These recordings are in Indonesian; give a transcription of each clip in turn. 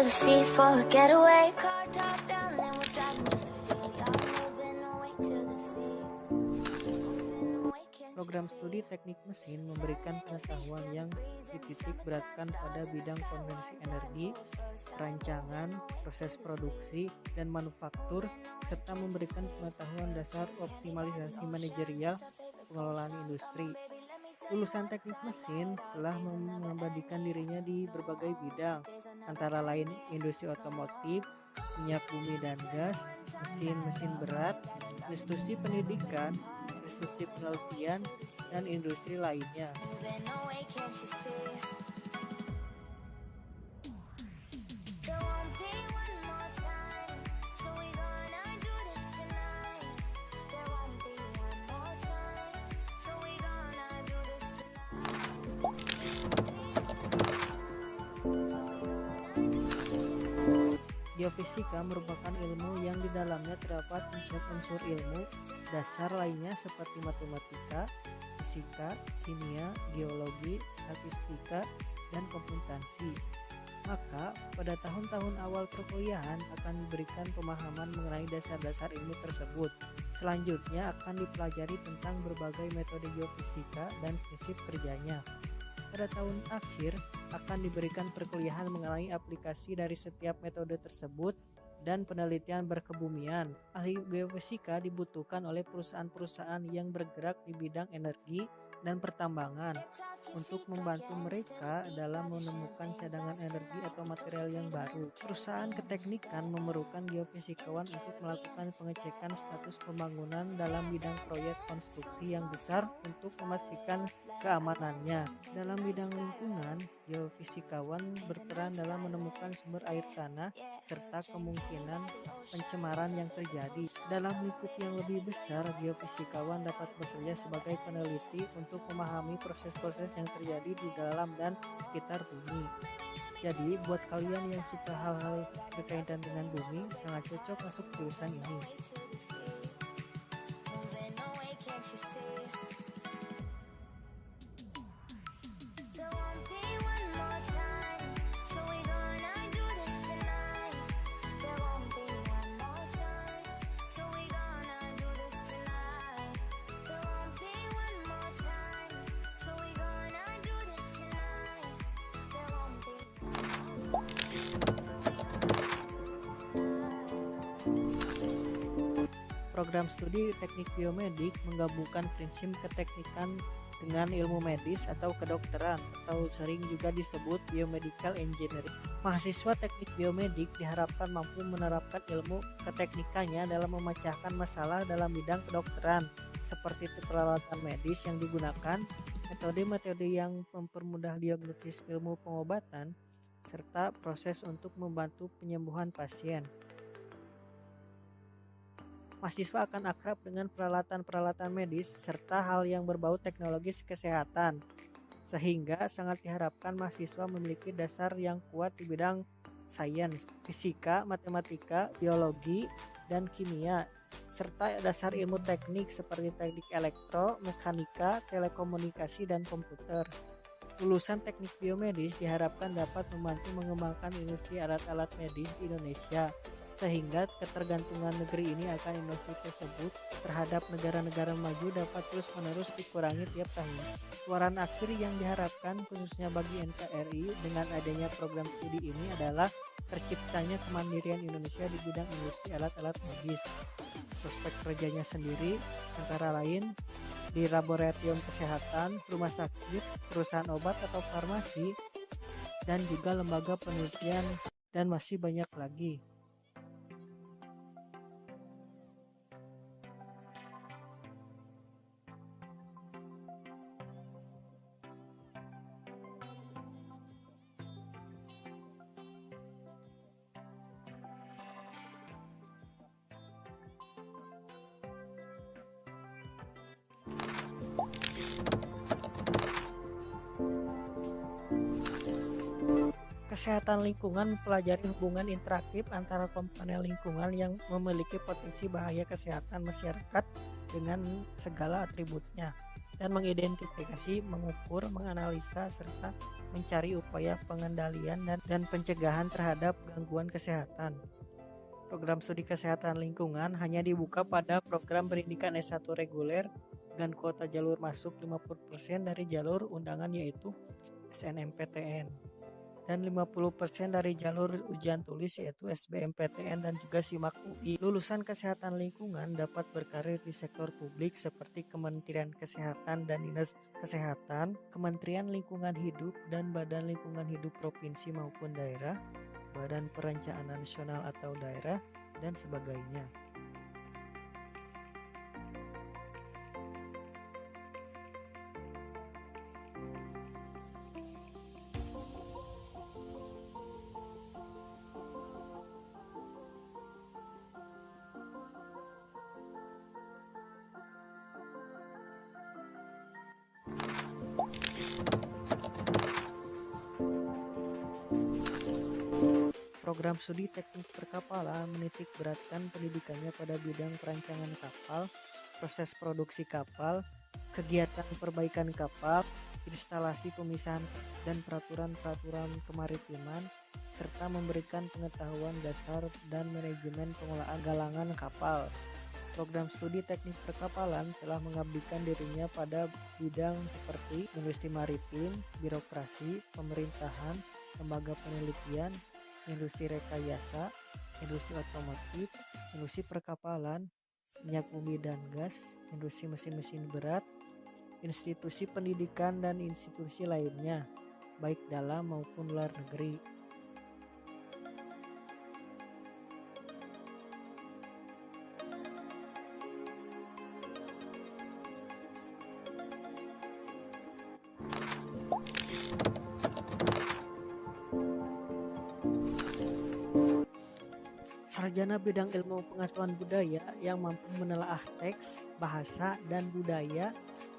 to the sea for a getaway. Car top down, then we're driving just to feel y'all moving away to the sea. Moving away, can't you Program see? studi teknik mesin memberikan pengetahuan yang dititik beratkan pada bidang konversi energi, perancangan, proses produksi, dan manufaktur, serta memberikan pengetahuan dasar optimalisasi manajerial pengelolaan industri. Lulusan teknik mesin telah mengabadikan dirinya di berbagai bidang, antara lain industri otomotif, minyak bumi dan gas, mesin-mesin berat, institusi pendidikan, institusi penelitian, dan industri lainnya. Moving away, can't you see? There won't be one more time, so we gonna do this tonight. There won't be one more time, so we gonna do this Geofisika merupakan ilmu yang di dalamnya terdapat unsur-unsur ilmu dasar lainnya seperti matematika, fisika, kimia, geologi, statistika, dan komputasi. Maka, pada tahun-tahun awal perkuliahan akan diberikan pemahaman mengenai dasar-dasar ilmu tersebut. Selanjutnya akan dipelajari tentang berbagai metode geofisika dan prinsip kerjanya. Pada tahun akhir akan diberikan perkuliahan mengenai aplikasi dari setiap metode tersebut dan penelitian berkebumian. Ahli geofisika dibutuhkan oleh perusahaan-perusahaan yang bergerak di bidang energi dan pertambangan untuk membantu mereka dalam menemukan cadangan energi atau material yang baru. Perusahaan keteknikan memerlukan geofisikawan untuk melakukan pengecekan status pembangunan dalam bidang proyek konstruksi yang besar untuk memastikan keamanannya. Dalam bidang lingkungan, geofisikawan berperan dalam menemukan sumber air tanah serta kemungkinan pencemaran yang terjadi. Dalam lingkup yang lebih besar, geofisikawan dapat bekerja sebagai peneliti untuk memahami proses-proses yang terjadi di dalam dan sekitar bumi. Jadi, buat kalian yang suka hal-hal berkaitan dengan bumi, sangat cocok masuk jurusan ini. moving away, can't you see? There won't be one more time, so we gonna do this tonight. There won't be one more time, so we gonna do this tonight. There won't be one more time, so we gonna do this tonight. There won't be one more Program studi teknik biomedik menggabungkan prinsip keteknikan dengan ilmu medis atau kedokteran, atau sering juga disebut biomedical engineering. Mahasiswa teknik biomedik diharapkan mampu menerapkan ilmu keteknikannya dalam memecahkan masalah dalam bidang kedokteran, seperti peralatan medis yang digunakan, metode-metode yang mempermudah diagnosis ilmu pengobatan, serta proses untuk membantu penyembuhan pasien. Mahasiswa akan akrab dengan peralatan-peralatan medis serta hal yang berbau teknologis kesehatan, sehingga sangat diharapkan mahasiswa memiliki dasar yang kuat di bidang sains, fisika, matematika, biologi, dan kimia, serta dasar ilmu teknik seperti teknik elektro, mekanika, telekomunikasi, dan komputer. Lulusan teknik biomedis diharapkan dapat membantu mengembangkan industri alat-alat medis di Indonesia, sehingga ketergantungan negeri ini akan industri tersebut terhadap negara-negara maju dapat terus-menerus dikurangi tiap tahun. Suaran akhir yang diharapkan khususnya bagi NKRI dengan adanya program studi ini adalah terciptanya kemandirian Indonesia di bidang industri alat-alat medis. Prospek kerjanya sendiri antara lain di laboratorium kesehatan, rumah sakit, perusahaan obat atau farmasi, dan juga lembaga penelitian, dan masih banyak lagi. Kesehatan lingkungan mempelajari hubungan interaktif antara komponen lingkungan yang memiliki potensi bahaya kesehatan masyarakat dengan segala atributnya, dan mengidentifikasi, mengukur, menganalisa, serta mencari upaya pengendalian dan pencegahan terhadap gangguan kesehatan. Program studi kesehatan lingkungan hanya dibuka pada program pendidikan S1 reguler dengan kuota jalur masuk 50% dari jalur undangan yaitu SNMPTN dan 50% dari jalur ujian tulis yaitu SBMPTN dan juga SIMAK UI. Lulusan kesehatan lingkungan dapat berkarir di sektor publik seperti Kementerian Kesehatan dan Dinas Kesehatan, Kementerian Lingkungan Hidup dan Badan Lingkungan Hidup Provinsi maupun daerah, Badan Perencanaan Nasional atau daerah, dan sebagainya. Program studi teknik perkapalan menitik beratkan pendidikannya pada bidang perancangan kapal, proses produksi kapal, kegiatan perbaikan kapal, instalasi pemisahan dan peraturan-peraturan kemaritiman, serta memberikan pengetahuan dasar dan manajemen pengolahan galangan kapal. Program studi teknik perkapalan telah mengabdikan dirinya pada bidang seperti industri maritim, birokrasi, pemerintahan, lembaga penelitian, industri rekayasa, industri otomotif, industri perkapalan, minyak bumi dan gas, industri mesin-mesin berat, institusi pendidikan dan institusi lainnya, baik dalam maupun luar negeri. Sarjana bidang ilmu pengetahuan budaya yang mampu menelaah teks, bahasa, dan budaya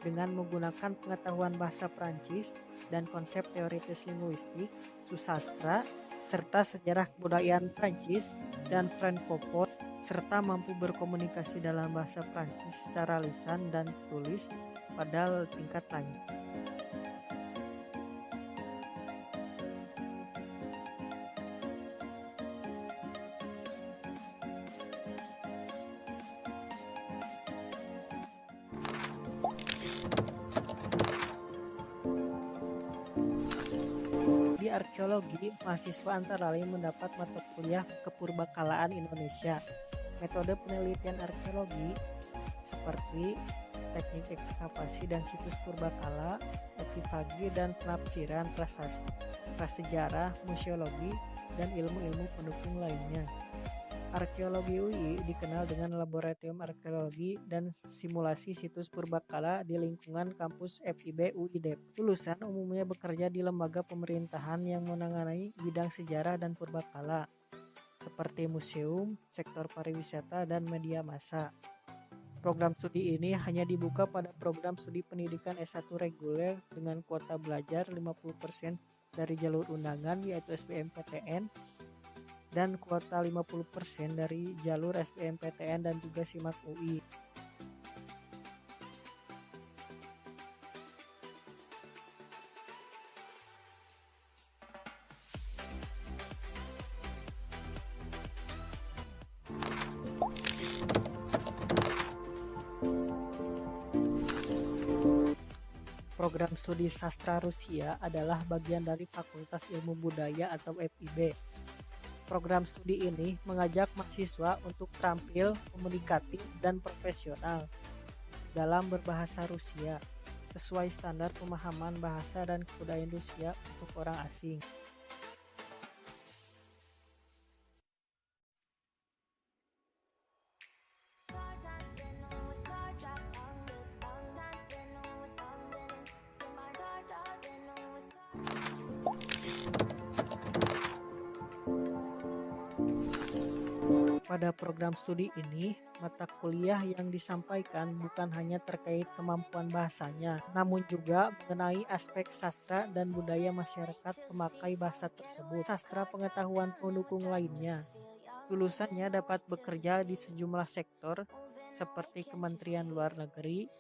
dengan menggunakan pengetahuan bahasa Prancis dan konsep teoritis linguistik, susastra, serta sejarah kebudayaan Prancis dan Frankofon, serta mampu berkomunikasi dalam bahasa Prancis secara lisan dan tulis pada tingkat lanjut. Di arkeologi, mahasiswa antara lain mendapat mata kuliah kepurbakalaan Indonesia, metode penelitian arkeologi seperti teknik ekskavasi dan situs purbakala, epifagi dan penafsiran prasasti, prasejarah, museologi, dan ilmu-ilmu pendukung lainnya. Arkeologi UI dikenal dengan Laboratorium Arkeologi dan Simulasi Situs Purbakala di lingkungan kampus FIB UIDEP. Lulusan umumnya bekerja di lembaga pemerintahan yang menangani bidang sejarah dan purbakala, seperti museum, sektor pariwisata, dan media massa. Program studi ini hanya dibuka pada program studi pendidikan S1 reguler dengan kuota belajar 50% dari jalur undangan yaitu SBMPTN dan kuota 50% dari jalur SBMPTN dan juga SIMAK UI. Program studi sastra Rusia adalah bagian dari Fakultas Ilmu Budaya atau FIB. Program studi ini mengajak mahasiswa untuk terampil, komunikatif, dan profesional dalam berbahasa Rusia sesuai standar pemahaman bahasa dan kebudayaan Rusia untuk orang asing. Pada program studi ini, mata kuliah yang disampaikan bukan hanya terkait kemampuan bahasanya, namun juga mengenai aspek sastra dan budaya masyarakat pemakai bahasa tersebut, sastra pengetahuan pendukung lainnya. Lulusannya dapat bekerja di sejumlah sektor seperti Kementerian Luar Negeri,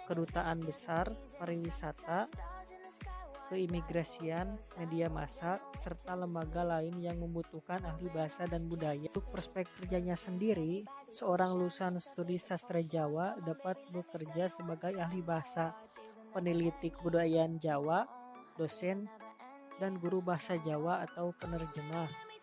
Kedutaan Besar, Pariwisata, keimigrasian, media massa, serta lembaga lain yang membutuhkan ahli bahasa dan budaya. Untuk prospek kerjanya sendiri, seorang lulusan studi sastra Jawa dapat bekerja sebagai ahli bahasa, peneliti kebudayaan Jawa, dosen, dan guru bahasa Jawa atau penerjemah.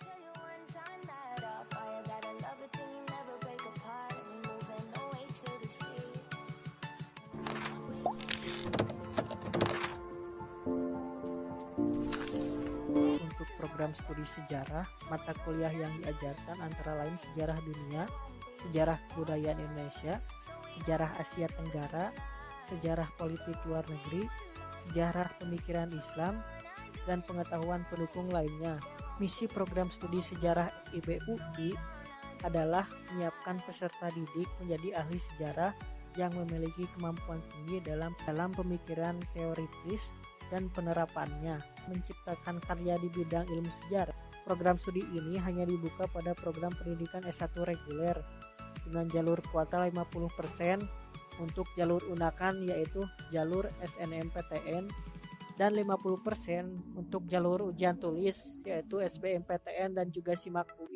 Untuk program studi sejarah, mata kuliah yang diajarkan antara lain sejarah dunia, sejarah kebudayaan Indonesia, sejarah Asia Tenggara, sejarah politik luar negeri, sejarah pemikiran Islam, dan pengetahuan pendukung lainnya. Misi program studi sejarah IBUI adalah menyiapkan peserta didik menjadi ahli sejarah yang memiliki kemampuan tinggi dalam pemikiran teoritis dan penerapannya, menciptakan karya di bidang ilmu sejarah. Program studi ini hanya dibuka pada program pendidikan S1 reguler dengan jalur kuota 50% untuk jalur unakan yaitu jalur SNMPTN dan 50% untuk jalur ujian tulis yaitu SBMPTN dan juga SIMAK UI.